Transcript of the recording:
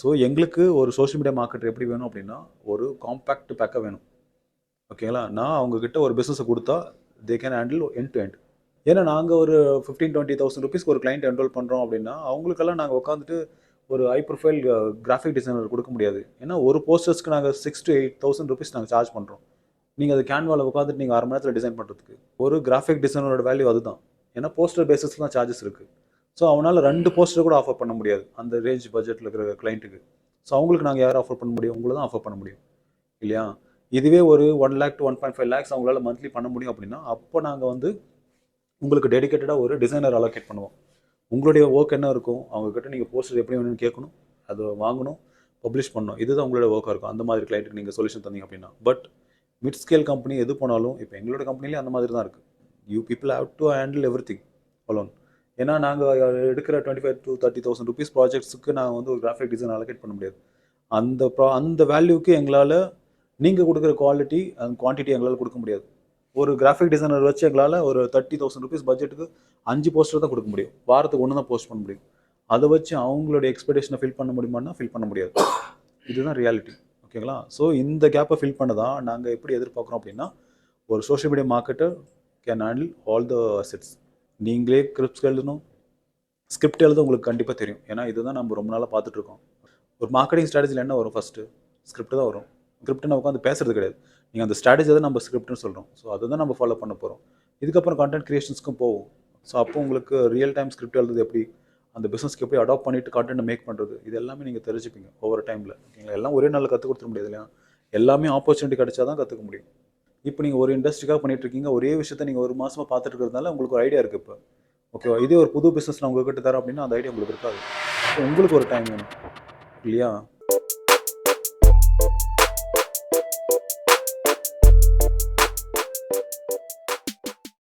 So எங்களுக்கு ஒரு social media marketer எப்படி வேணும் அப்படின்னா, ஒரு காம்பேக்ட் பேக்கா வேணும். ஓகேங்களா? நான் அவங்ககிட்ட ஒரு பிசினஸ குடுத்தா, they can handle end to end. ஏன்னா நாங்க ஒரு 15,000 20,000 ஒரு கிளையண்ட் என்ரோல் பண்றோம் அப்படின்னா, அவங்களுக்கெல்லாம் நாங்க உட்காந்துட்டு ஒரு ஹை ப்ரொஃபைல் கிராஃபிக் டிசைனர் குடுக்க முடியாது. ஏன்னா ஒரு போஸ்டர்ஸ்க்கு நாங்க 6 to 8,000 நாங்க சார்ஜ் பண்றோம். நீங்க அது கேன்வால உட்காந்துட்டு நீங்க 1/2 மணி நேரத்துல டிசைன் பண்றதுக்கு. ஒரு கிராஃபிக் டிசைனரோட வேல்யூ அதுதான். ஏன்னா போஸ்டர் பேசிஸ்ல தான் சார்ஜஸ் இருக்கு. ஸோ அவனால 2 போஸ்டர் கூட ஆஃபர் பண்ண முடியாது. அந்த ரேஞ்ச் பட்ஜெட்ல இருக்கிற கிளையண்ட்டுக்கு. ஸோ அவங்களுக்கு நாங்க யார ஆஃபர் பண்ண முடியும்? உங்கள தான் ஆஃபர் பண்ண முடியும். இல்லையா? இதுவே ஒரு 1 லேக் to 1.5 லேக்ஸ் அவங்களால மந்த்லி பண்ண முடியும் அப்படின்னா, அப்போ நாங்க வந்து உங்களுக்கு டெடிகேட்டடா ஒரு டிசைனர் அலோகேட் பண்ணுவோம். உங்களுடைய ஒர்க் என்ன இருக்கும்? அவங்க கிட்ட நீங்க போஸ்டர் எப்படி வேணும்னு கேட்கணும். அத வாங்கணும், பப்ளிஷ் பண்ணணும். இதுதான் உங்களோட ஒர்க்கா இருக்கும். அந்த மாதிரி கிளையண்ட்டுக்கு நீங்க சொல்யூஷன் தந்தீங்க அப்படின்னா. பட் மிட் ஸ்கேல் கம்பெனி எது போனாலும், இப்போ எங்களோட கம்பெனிலயும் அந்த மாதிரி தான் இருக்கு. You people have to handle everything alone. ஏன்னா நாங்க எடுக்கிற 25,000 to 30,000 ரூபீஸ் ப்ராஜெக்ட்ஸ்க்கு நான் வந்து ஒரு கிராஃபிக் டிசைன் அலோகேட் பண்ண முடியாது. அந்த வேல்யூக்கு எங்களால நீங்க குடுக்குற குவாலிட்டி அண்ட் குவான்டிட்டி எங்களால குடுக்க முடியாது. ஒரு கிராஃபிக் டிசைனர் வச்சு எங்களால ஒரு 30,000 ரூபீஸ் பட்ஜெட்டுக்கு 5 போஸ்டர் தான் குடுக்க முடியும். வாரத்துக்கு 1 தான் போஸ்ட் பண்ண முடியும். அத வச்சு அவங்களுடைய எக்ஸ்பெக்டேஷன ஃபில் பண்ண முடியுமான்னா, ஃபில் பண்ண முடியாது. இதுதான் ரியாலிட்டி. ஓகேங்களா? ஸோ இந்த கேப்ப ஃபில் பண்ண தான் நாங்க எப்படி எதிர்பார்க்குறோம் அப்படின்னா, ஒரு social media marketer can handle all the assets. நீங்களே ஸ்கிரிப்ட் எழுத உங்களுக்கு கண்டிப்பா தெரியும். ஏன்னா இதுதான் நம்ம ரொம்ப நாளா பார்த்துட்டு இருக்கோம். ஒரு மார்க்கெட்டிங் ஸ்ட்ராட்டஜில என்ன வரும் ஃபர்ஸ்ட்டு? ஸ்கிரிப்ட் தான் வரும். ஸ்கிரிப்ட்னா உட்காந்து பேசுறது கிடையாது. நீங்க அந்த ஸ்ட்ராட்டஜிய தான் நம்ம ஸ்கிரிப்ட்னு சொல்றோம். ஸோ அதுதான் நம்ம ஃபாலோ பண்ண போறோம். இதுக்கப்புறம் கன்டென்ட் கிரியேஷன்ஸ்க்கும் போவோம். ஸோ அப்போ உங்களுக்கு ரியல் டைம் ஸ்கிரிப்ட் எழுதுறது எப்படி? அந்த பிசினஸ்க்கு எப்படி அடாப்ட் பண்ணிட்டு கன்டென்ட் மேக் பண்றது? இது எல்லாமே நீங்க தெரிஞ்சுப்பீங்க ஒவ்வொரு டைம்ல. ஓகேங்களா? எல்லாம் ஒரே நாள்ல கத்துக் குடுத்துற முடியாது இல்லையா? எல்லாமே ஆப்பர்ச்சுனிட்டி கிடைச்சா தான் கத்துக்க முடியும். இப்போ நீங்க ஒரு இண்டஸ்ட்ரிக்காக பண்ணிட்டு இருக்கீங்க. ஒரே விஷயத்த நீங்க 1 மாசமா பார்த்துட்டு இருக்கிறதுனால உங்களுக்கு ஒரு ஐடியா இருக்கு இப்ப. ஓகேவா? இதே ஒரு புது பிசினஸ் நான் உங்ககிட்ட தரேன் அப்படின்னா, அந்த ஐடியா உங்களுக்கு இருக்காது. அப்போ உங்களுக்கு ஒரு டைம் வேணும். இல்லையா?